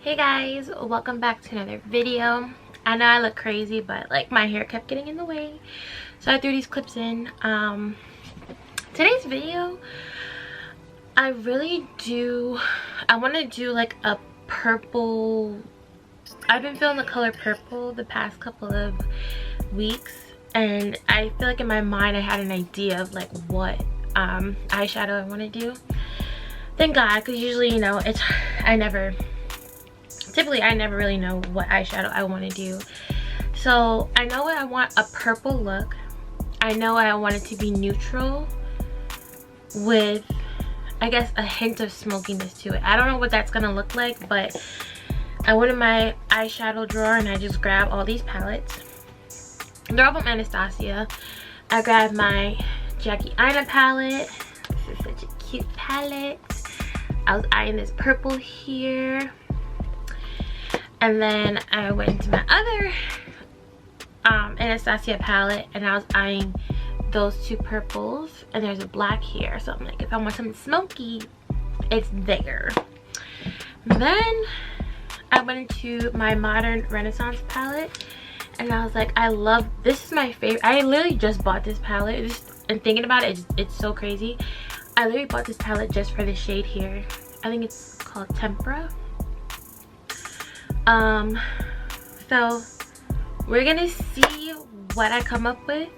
Hey guys, welcome back to another video. I know I look crazy, but like my hair kept getting in the way, so I threw these clips in. Today's video, I want to do like a purple. I've been feeling the color purple the past couple of weeks, and I feel like in my mind I had an idea of like what eyeshadow I want to do. Thank God, because usually, you know, typically I never really know what eyeshadow I want to do. So I know I want a purple look. I know I want it to be neutral with, I guess, a hint of smokiness to it. I don't know what that's gonna look like, but I went in my eyeshadow drawer and I just grabbed all these palettes. They're all from Anastasia. I grabbed my Jackie Aina palette. This is such a cute palette. I was eyeing this purple here. And then I went into my other Anastasia palette and I was eyeing those two purples. And there's a black here. So I'm like, if I want something smoky, it's there. Then I went into my modern Renaissance palette. And I was like, this is my favorite. I literally just bought this palette. And thinking about it, it's so crazy. I literally bought this palette just for the shade here. I think it's called Tempera. So we're gonna see what I come up with,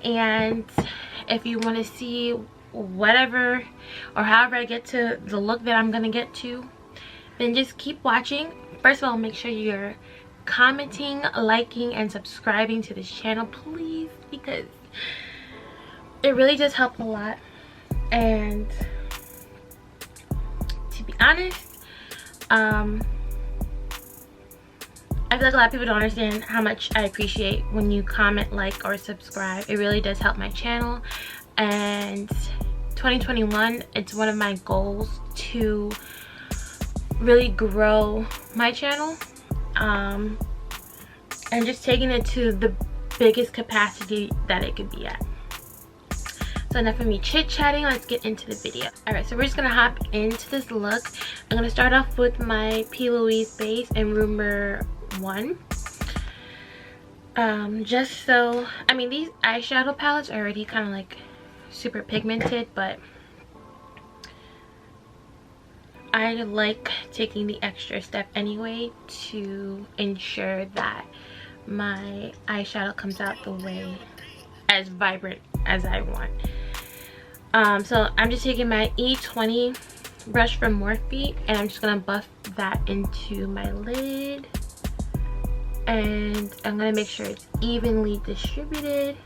and if you want to see whatever or however I get to the look that I'm gonna get to, then just keep watching. First of all, make sure you're commenting, liking, and subscribing to this channel, please, because it really does help a lot. And to be honest, I feel like a lot of people don't understand how much I appreciate when you comment, like, or subscribe. It really does help my channel. And 2021, it's one of my goals to really grow my channel. And just taking it to the biggest capacity that it could be at. So enough of me chit-chatting, let's get into the video. Alright, so we're just gonna hop into this look. I'm gonna start off with my P. Louise base in Rumor 1. Just so, I mean, these eyeshadow palettes are already kind of like super pigmented, but I like taking the extra step anyway to ensure that my eyeshadow comes out the way as vibrant as I want. So I'm just taking my E20 brush from Morphe and I'm just gonna buff that into my lid, and I'm gonna make sure it's evenly distributed.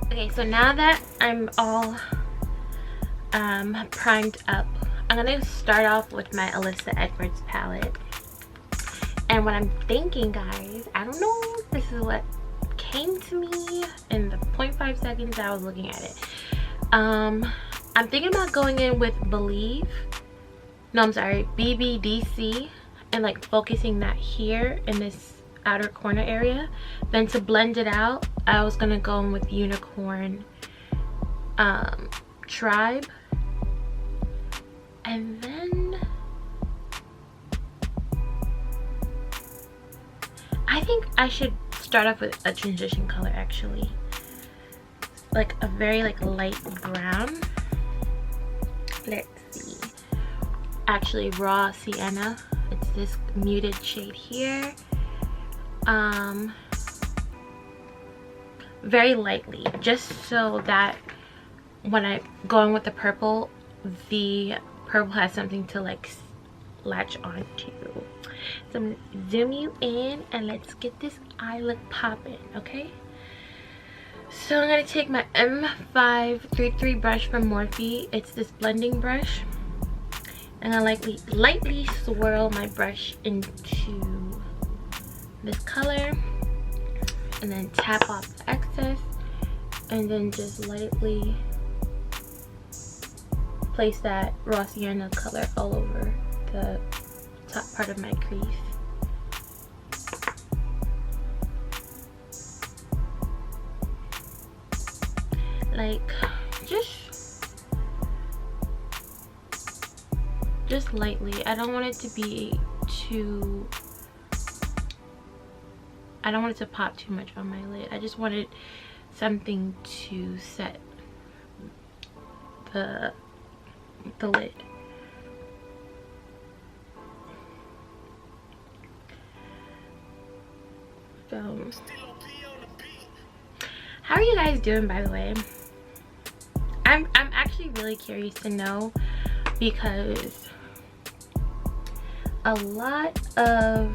Okay, so now that I'm all primed up, I'm gonna start off with my Alyssa Edwards palette. And what I'm thinking, guys, I don't know, this is what came to me in the 0.5 seconds I was looking at it. I'm thinking about going in with BBDC, and like focusing that here in this outer corner area. Then to blend it out, I was gonna go in with Unicorn Tribe. And then I think I should start off with a transition color, actually, like a very like light brown. Let's see, actually raw sienna. It's this muted shade here. Very lightly, just so that when I go in with the purple has something to like latch onto. So I'm gonna zoom you in and let's get this eye look popping, okay? So I'm gonna take my M533 brush from Morphe. It's this blending brush. And I lightly swirl my brush into this color, and then tap off the excess, and then just lightly place that raw sienna color all over the top part of my crease. Like, just just lightly. I don't want it to be too, I don't want it to pop too much on my lid. I just wanted something to set the lid. So how are you guys doing, by the way? I'm actually really curious to know, because a lot of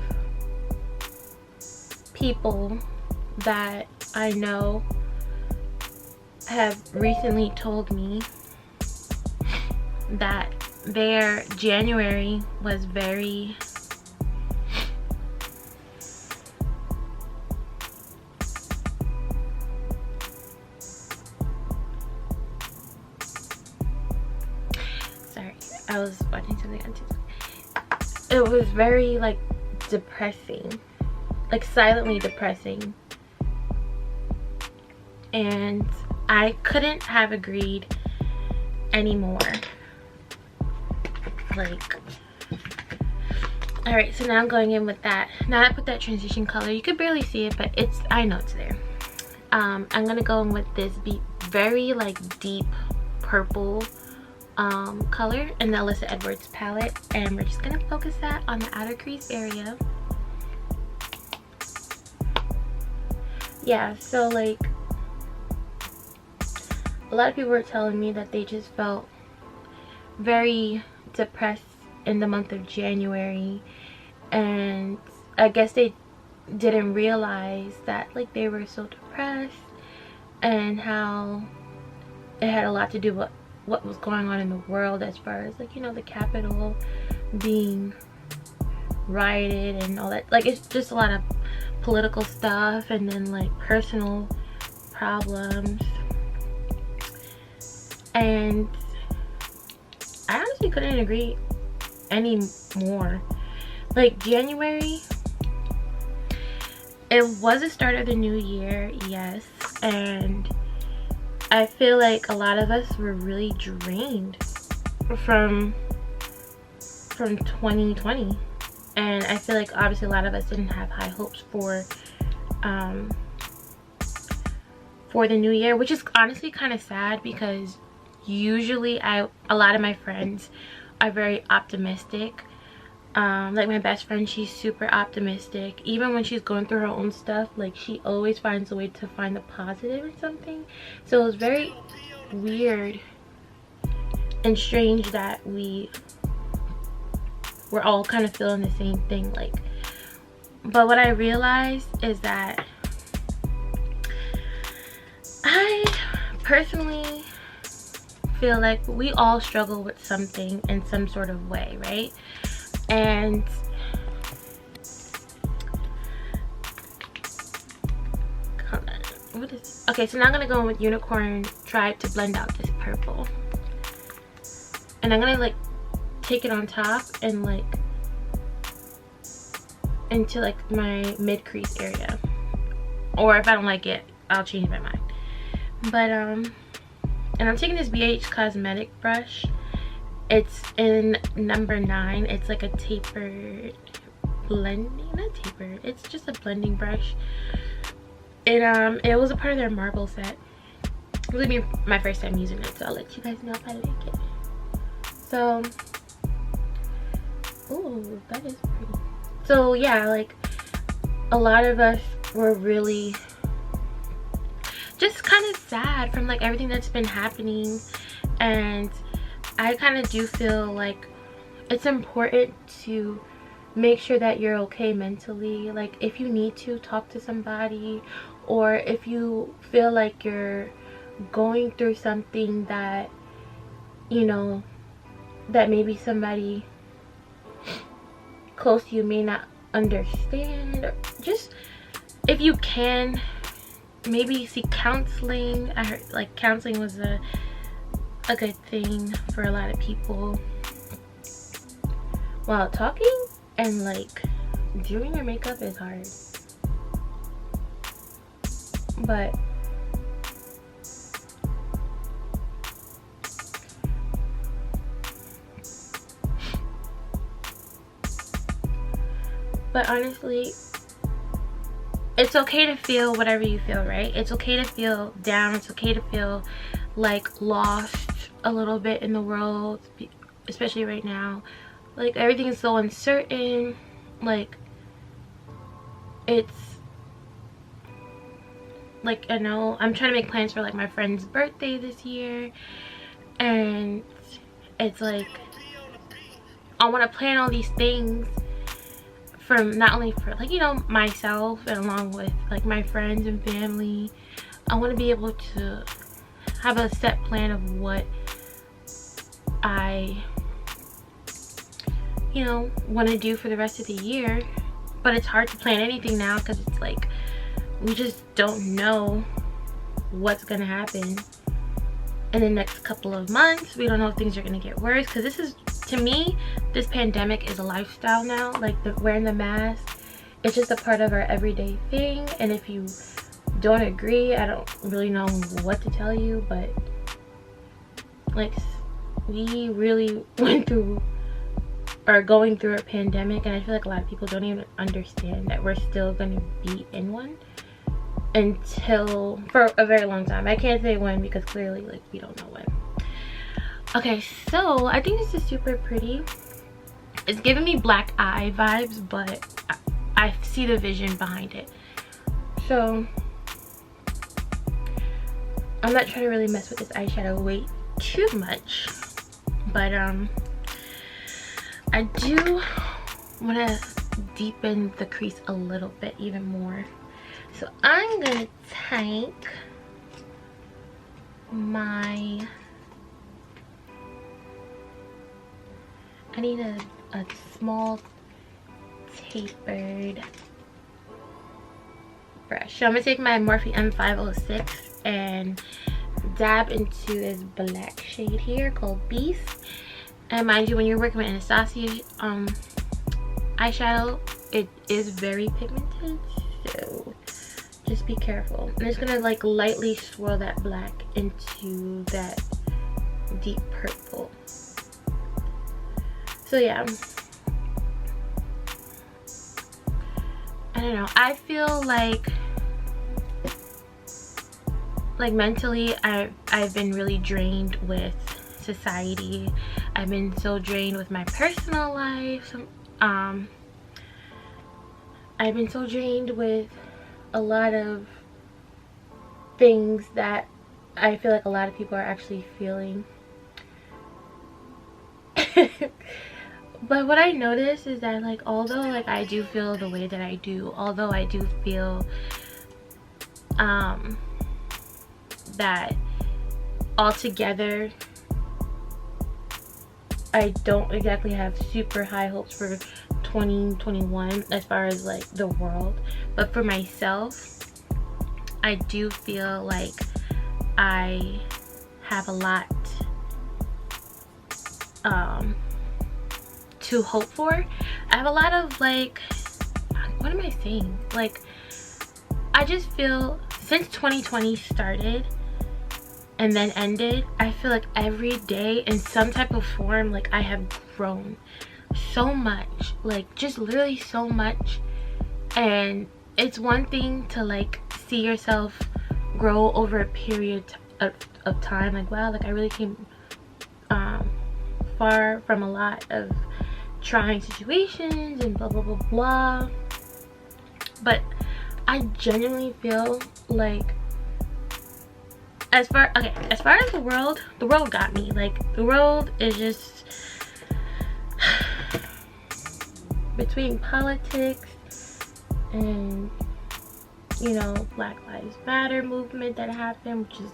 people that I know have recently told me that their January was very I was watching something on TikTok. It was very like depressing, like silently depressing, and I couldn't have agreed anymore. Like, all right, so now I'm going in with that. Now I put that transition color, you could barely see it, but it's, I know it's there. I'm gonna go in with this very like deep purple color in the Alyssa Edwards palette, and we're just gonna focus that on the outer crease area. Yeah, so like a lot of people were telling me that they just felt very depressed in the month of January, and I guess they didn't realize that like they were so depressed, and how it had a lot to do with what was going on in the world, as far as like, you know, the Capitol being rioted and all that. Like, it's just a lot of political stuff, and then like personal problems. And I honestly couldn't agree any more. Like, January, it was the start of the new year, yes, and I feel like a lot of us were really drained from 2020, and I feel like obviously a lot of us didn't have high hopes for the new year, which is honestly kind of sad, because usually a lot of my friends are very optimistic. Like my best friend, she's super optimistic. Even when she's going through her own stuff, like she always finds a way to find the positive in something. So it was very weird and strange that we're all kind of feeling the same thing. Like, but what I realized is that I personally feel like we all struggle with something in some sort of way, right? And hold on, what is, okay, so now I'm gonna go in with Unicorn Tribe to blend out this purple, and I'm gonna like take it on top and like into like my mid crease area, or if I don't like it, I'll change my mind. But and I'm taking this BH Cosmetic brush. It's in number 9. It's like a tapered blending, not tapered, it's just a blending brush. It was a part of their marble set. It will be my first time using it, so I'll let you guys know if I like it. So, ooh, that is pretty. So yeah, like a lot of us were really just kind of sad from like everything that's been happening, and I kind of do feel like it's important to make sure that you're okay mentally. Like, if you need to talk to somebody, or if you feel like you're going through something that, you know, that maybe somebody close to you may not understand, or just if you can, maybe seek counseling. I heard like counseling was a good thing for a lot of people while talking, and like doing your makeup is hard. But But honestly, it's okay to feel whatever you feel, right? It's okay to feel down. It's okay to feel like lost a little bit in the world, especially right now. Like, everything is so uncertain. Like, it's like, I know I'm trying to make plans for like my friend's birthday this year, and it's like I want to plan all these things from not only for like, you know, myself, and along with like my friends and family. I want to be able to have a set plan of what I, you know, want to do for the rest of the year. But it's hard to plan anything now because it's like we just don't know what's gonna happen in the next couple of months. We don't know if things are gonna get worse, because this is, to me, this pandemic is a lifestyle now. Like, wearing the mask, it's just a part of our everyday thing. And if you don't agree, I don't really know what to tell you, but like, we really went through or going through a pandemic, and I feel like a lot of people don't even understand that we're still going to be in one until, for a very long time. I can't say when, because clearly, like, we don't know when. Okay, so I think this is super pretty. It's giving me black eye vibes, but I see the vision behind it. So I'm not trying to really mess with this eyeshadow way too much, but I do want to deepen the crease a little bit even more. So I'm gonna take my, I need a small tapered brush. So I'm gonna take my Morphe M506 and dab into this black shade here called Beast. And mind you, when you're working with Anastasia eyeshadow, it is very pigmented, so just be careful. I'm just gonna like lightly swirl that black into that deep purple. So yeah, I don't know, I feel like mentally I've been really drained with society. I've been so drained with my personal life. I've been so drained with a lot of things that I feel like a lot of people are actually feeling. But what I noticed is that, like, although like I do feel the way that I do, although I do feel that altogether I don't exactly have super high hopes for 2021 as far as like the world, but for myself, I do feel like I have a lot to hope for. I have a lot of, like, what am I saying? Like, I just feel since 2020 started and then ended, I feel like every day in some type of form, like, I have grown so much, like, just literally so much. And it's one thing to like see yourself grow over a period of time, like, wow, like I really came far from a lot of trying situations and blah blah blah blah, but I genuinely feel like as far as the world got me. Like, the world is just between politics and, you know, Black Lives Matter movement that happened, which is,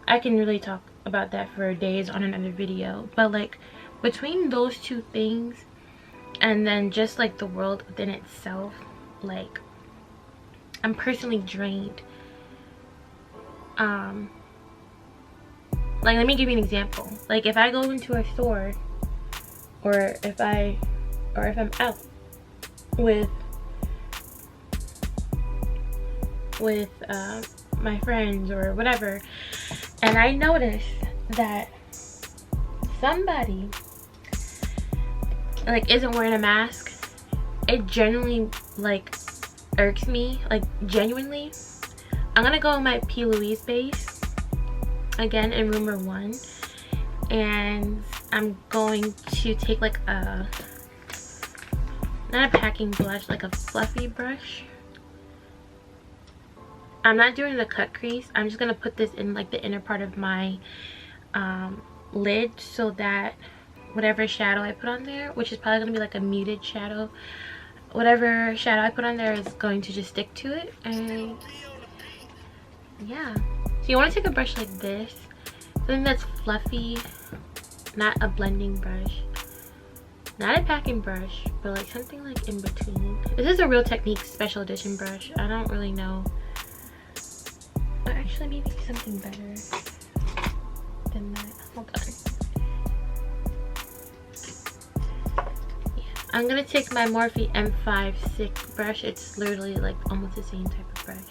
I can really talk about that for days on another video, but like between those two things and then just like the world within itself, like, I'm personally drained. Like, let me give you an example. Like, if I go into a store, or if I'm out with my friends or whatever, and I notice that somebody like isn't wearing a mask it genuinely like irks me, like genuinely. I'm gonna go with my P. Louise base again in Rumor 1, and I'm going to take like a, not a packing brush, like a fluffy brush. I'm not doing the cut crease. I'm just gonna put this in like the inner part of my lid, so that whatever shadow I put on there, which is probably gonna be like a muted shadow, whatever shadow I put on there is going to just stick to it. And yeah, so you want to take a brush like this, something that's fluffy, not a blending brush, not a packing brush, but like something like in between. This is a Real Technique special edition brush. I don't really know, or actually maybe something better than that. Hold on. Yeah, I'm gonna take my Morphe M56 brush. It's literally like almost the same type of brush.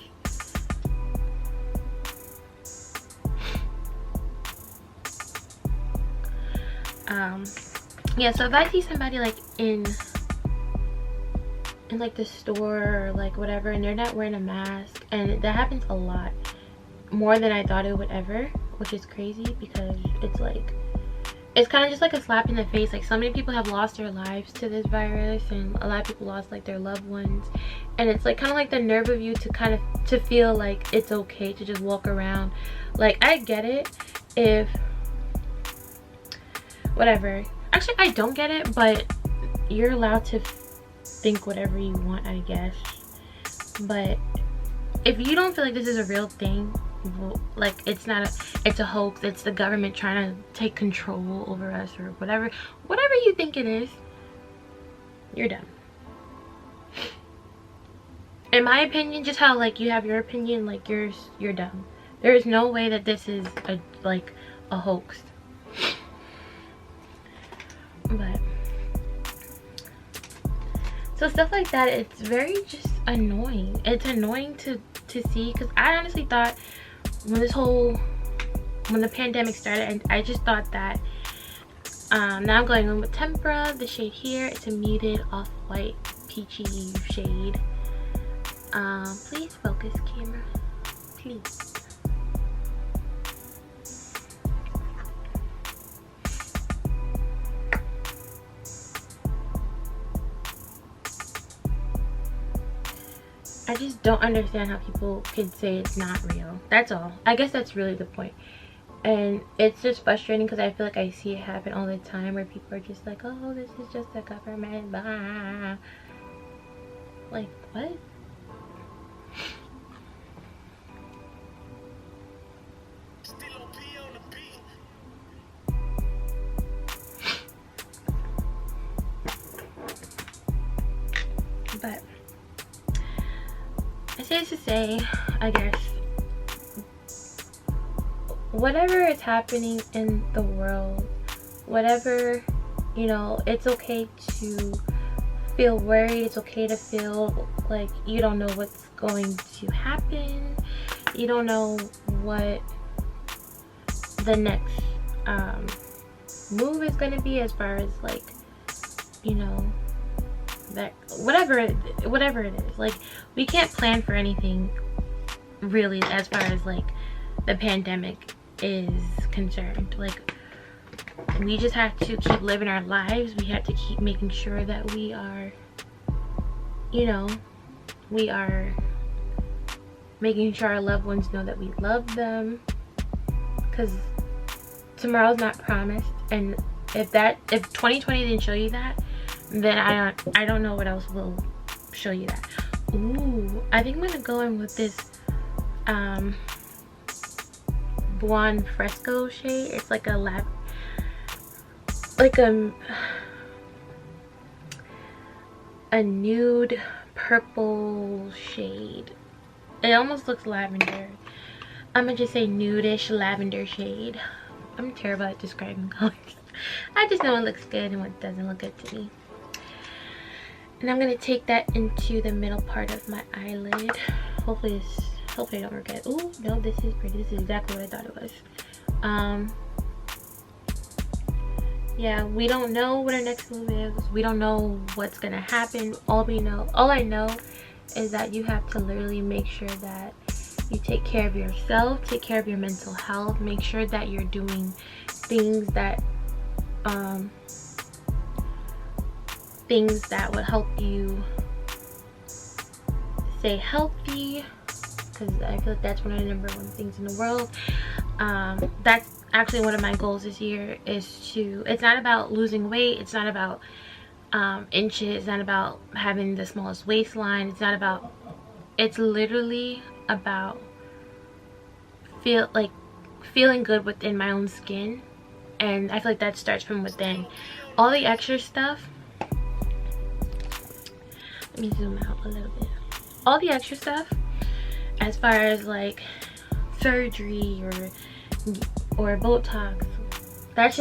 Yeah, so if I see somebody like in like the store or like whatever, and they're not wearing a mask, and that happens a lot, more than I thought it would ever, which is crazy, because it's like, it's kind of just like a slap in the face. Like, so many people have lost their lives to this virus, and a lot of people lost like their loved ones, and it's like kind of like the nerve of you to kind of to feel like it's okay to just walk around. Like, I get it if whatever, actually I don't get it, but you're allowed to think whatever you want, I guess. But if you don't feel like this is a real thing, like it's not a, it's a hoax, it's the government trying to take control over us, or whatever you think it is, you're dumb. In my opinion, just how like you have your opinion, like you're dumb. There is no way that this is a like a hoax. But so stuff like that, it's very just annoying. It's annoying to see, because I honestly thought when the pandemic started, and I just thought that now I'm going in with Tempera, the shade here. It's a muted off-white peachy shade. Please focus, camera, please. I just don't understand how people can say it's not real. That's all. I guess that's really the point. And it's just frustrating, because I feel like I see it happen all the time, where people are just like, oh, this is just the government, blah. Like, what? But I say this to say, I guess, whatever is happening in the world, whatever, you know, it's okay to feel worried. It's okay to feel like you don't know what's going to happen. You don't know what the next move is going to be, as far as like, you know, that whatever it is. Like, we can't plan for anything really, as far as like the pandemic is concerned. Like, we just have to keep living our lives. We have to keep making sure that we are, you know, we are making sure our loved ones know that we love them, because tomorrow's not promised. And if 2020 didn't show you that, then I don't know what else will show you that. Ooh, I think I'm gonna go in with this Buon Fresco shade. It's like a a nude purple shade. It almost looks lavender. I'm gonna just say nudish lavender shade. I'm terrible at describing colors. I just know what looks good and what doesn't look good to me. And I'm gonna take that into the middle part of my eyelid. Hopefully I don't forget. Oh no, this is pretty. This is exactly what I thought it was. Yeah, we don't know what our next move is. We don't know what's gonna happen. All I know is that you have to literally make sure that you take care of yourself, take care of your mental health, make sure that you're doing things that would help you stay healthy, because I feel like that's one of the number one things in the world. That's actually one of my goals this year, is to, it's not about losing weight, it's not about inches, it's not about having the smallest waistline, it's literally about feeling good within my own skin. And I feel like that starts from within. All the extra stuff, let me zoom out a little bit. All the extra stuff, as far as like surgery or Botox, that's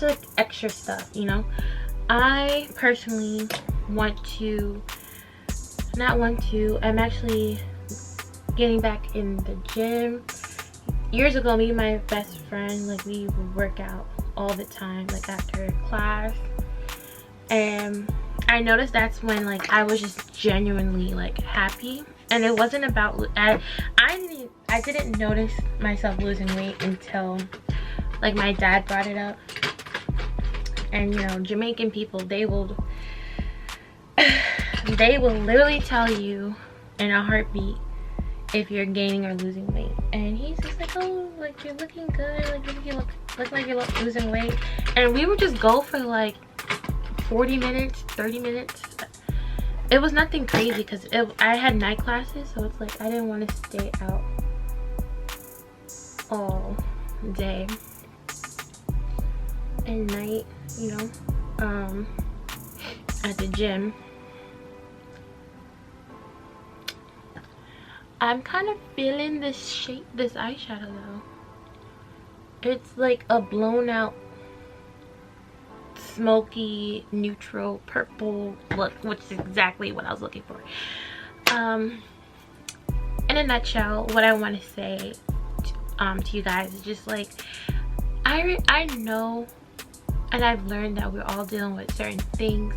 like extra stuff, you know. I personally I'm actually getting back in the gym. Years ago, me and my best friend, like, we would work out all the time, like after class, and I noticed that's when like I was just genuinely like happy. And it wasn't about, I didn't notice myself losing weight until like my dad brought it up. And you know, Jamaican people, they will literally tell you in a heartbeat if you're gaining or losing weight. And he's just like, oh, like, you're looking good, like you look like you're losing weight. And we would just go for like 40 minutes, 30 minutes. It was nothing crazy, because I had night classes, so it's like I didn't want to stay out all day and night, you know, at the gym. I'm kind of feeling this eyeshadow though. It's like a blown out smoky neutral purple look, which is exactly what I was looking for. In a nutshell, what I want to say to you guys is just like, I know, and I've learned that we're all dealing with certain things,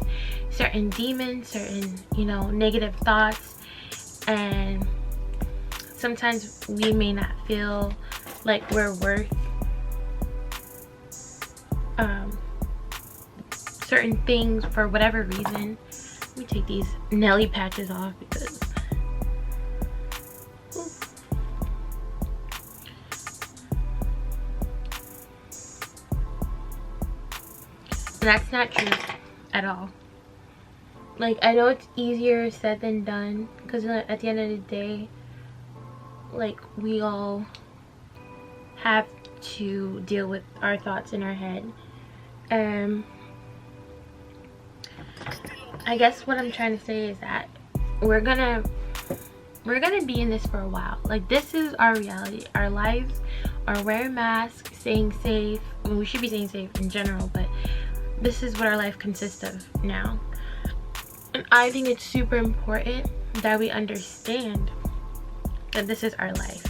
certain demons, certain, you know, negative thoughts, and sometimes we may not feel like we're worth certain things for whatever reason. Let me take these Nelly patches off because that's not true at all. Like, I know it's easier said than done, because at the end of the day, like, we all have to deal with our thoughts in our head. I guess what I'm trying to say is that we're gonna be in this for a while. Like, this is our reality. Our lives are wearing masks, staying safe. I mean, we should be staying safe in general, but this is what our life consists of now. And I think it's super important that we understand that this is our life.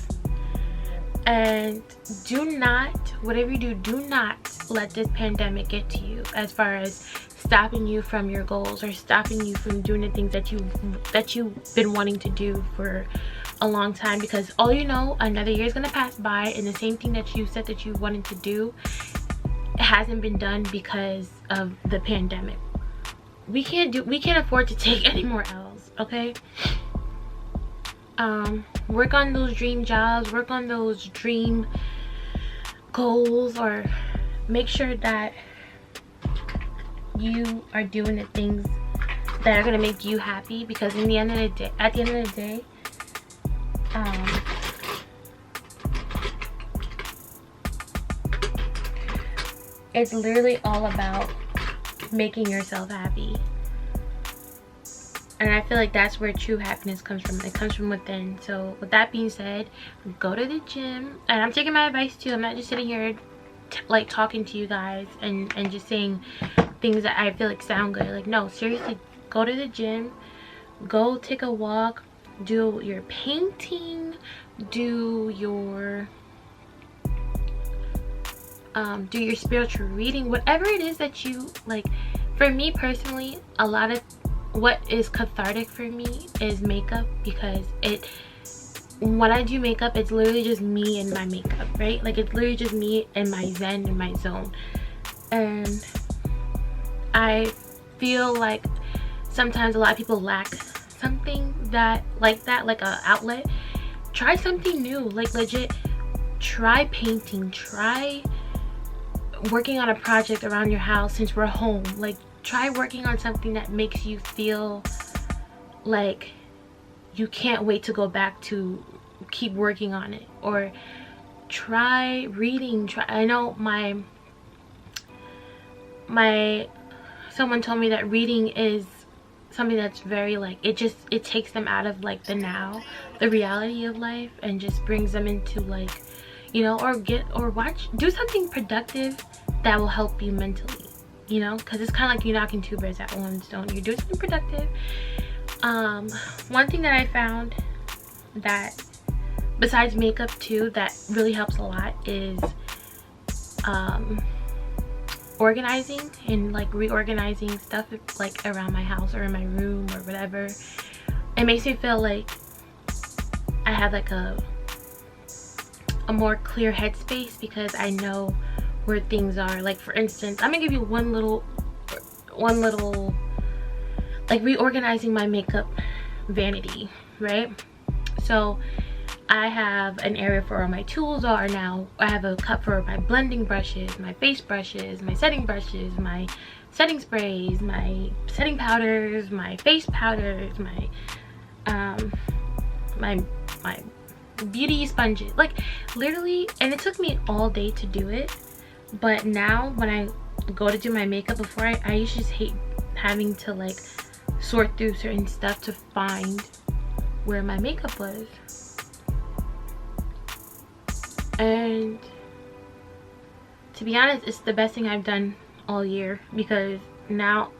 And do not, whatever you do not let this pandemic get to you, as far as stopping you from your goals or stopping you from doing the things that you've been wanting to do for a long time. Because all you know, another year is going to pass by, and the same thing that you said that you wanted to do hasn't been done because of the pandemic. We can't afford to take any more L's, okay? Work on those dream jobs, work on those dream goals, or make sure that you are doing the things that are going to make you happy. Because at the end of the day, it's literally all about making yourself happy. And I feel like that's where true happiness comes from. It comes from within. So with that being said, go to the gym. And I'm taking my advice too. I'm not just sitting here like talking to you guys and just saying things that I feel like sound good. Like, no, seriously, go to the gym, go take a walk, do your painting, do your do your spiritual reading, whatever it is that you like. For me personally, a lot of what is cathartic for me is makeup, because when I do makeup, it's literally just me and my makeup, right? Like, it's literally just me and my zen and my zone. And I feel like sometimes a lot of people lack something like a outlet. Try something new, like legit. Try painting, try working on a project around your house since we're home. Like, try working on something that makes you feel like you can't wait to go back to keep working on it. Or try reading. I know someone told me that reading is something that's very like, it takes them out of like the reality of life, and just brings them into like, you know, or do something productive that will help you mentally, you know, because it's kind of like you're knocking two birds at one stone. You're doing something productive. One thing that I found that besides makeup too that really helps a lot is organizing and like reorganizing stuff like around my house or in my room or whatever. It makes me feel like I have like a more clear headspace, because I know where things are. Like, for instance, I'm gonna give you one little like reorganizing my makeup vanity, right? So I have an area for where my tools are now. I have a cup for my blending brushes, my face brushes, my setting brushes, my setting sprays, my setting powders, my face powders, my beauty sponges, like literally. And it took me all day to do it, but now when I go to do my makeup, before I used to just hate having to like sort through certain stuff to find where my makeup was. And to be honest, it's the best thing I've done all year, because now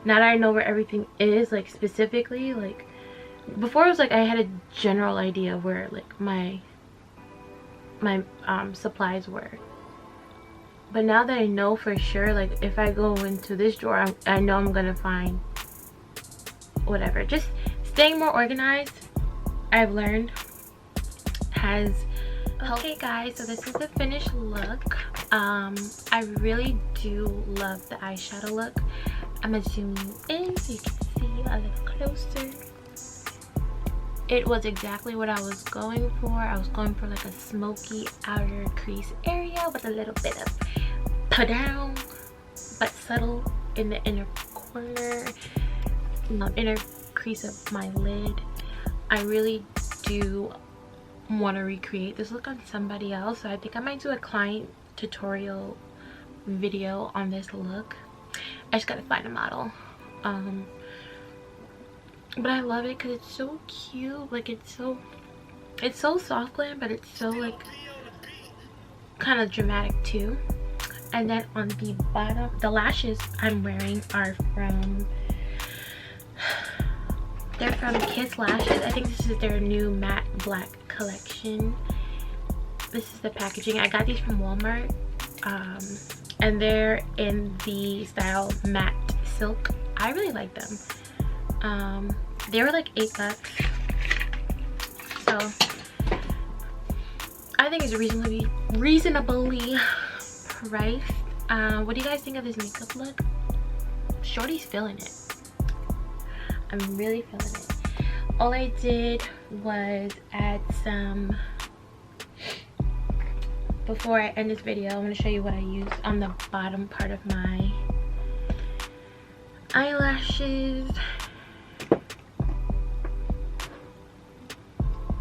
that I know where everything is, like specifically, like before it was like I had a general idea of where like my supplies were, but now that I know for sure, like if I go into this drawer, I know I'm gonna find whatever. Just staying more organized, I've learned, has helped. Okay guys, so this is the finished look. I really do love the eyeshadow look. I'm gonna zoom you in so you can see a little closer. It was exactly what I was going for. I was going for like a smoky outer crease area with a little bit of put down, but subtle in the inner corner, inner crease of my lid. I really do want to recreate this look on somebody else, so I think I might do a client tutorial video on this look. I just gotta find a model. But I love it because it's so cute. Like it's so soft glam, but it's so like kind of dramatic too. And then on the bottom, the lashes I'm wearing are from Kiss Lashes. I think this is their new matte black collection. This is the packaging. I got these from Walmart, and they're in the style matte silk. I really like them. They were like $8, so I think it's reasonably priced. What do you guys think of this makeup look? Shorty's feeling it. I'm really feeling it. All I did was add some, before I end this video, I'm going to show you what I used on the bottom part of my eyelashes.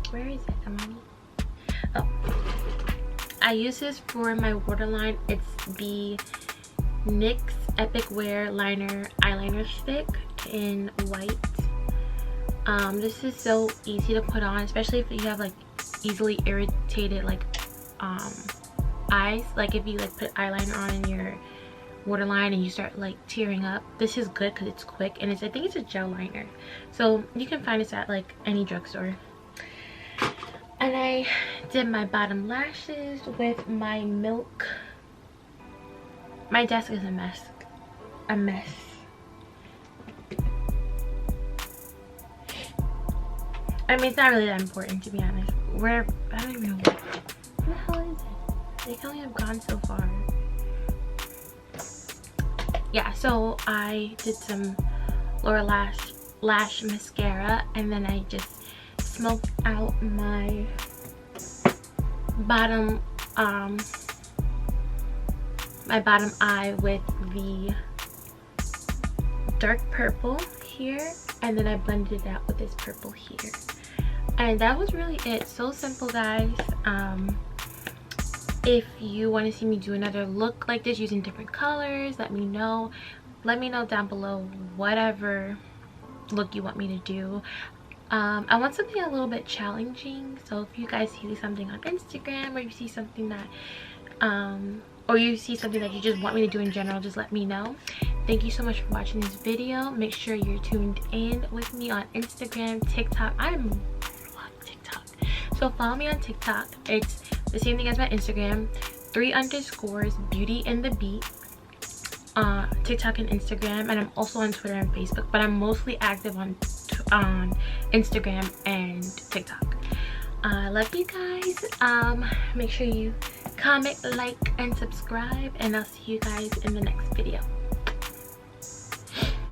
Where is it, Amani? Oh, I use this for my waterline. It's the NYX Epic Wear Liner Eyeliner Stick in white. This is so easy to put on, especially if you have like easily irritated like eyes. Like if you like put eyeliner on in your waterline and you start like tearing up, this is good because it's quick, and I think it's a gel liner, so you can find this at like any drugstore. And I did my bottom lashes with my milk. My desk is a mess. I mean, it's not really that important, to be honest. I don't even know. What the hell is it? They can only have gone so far. Yeah, so I did some lower lash mascara, and then I just smoked out my bottom eye with the dark purple here, and then I blended it out with this purple here, and that was really it. So simple, guys. If you want to see me do another look like this using different colors, let me know down below whatever look you want me to do. I want something a little bit challenging, so if you guys see something on Instagram, or you see something that you just want me to do in general, just let me know. Thank you so much for watching this video. Make sure you're tuned in with me on Instagram, TikTok. I love TikTok, so follow me on TikTok. It's the same thing as my Instagram, 3_ beauty and the beat. TikTok and Instagram, and I'm also on Twitter and Facebook, but I'm mostly active on Instagram and TikTok. I love you guys. Make sure you comment, like, and subscribe, and I'll see you guys in the next video.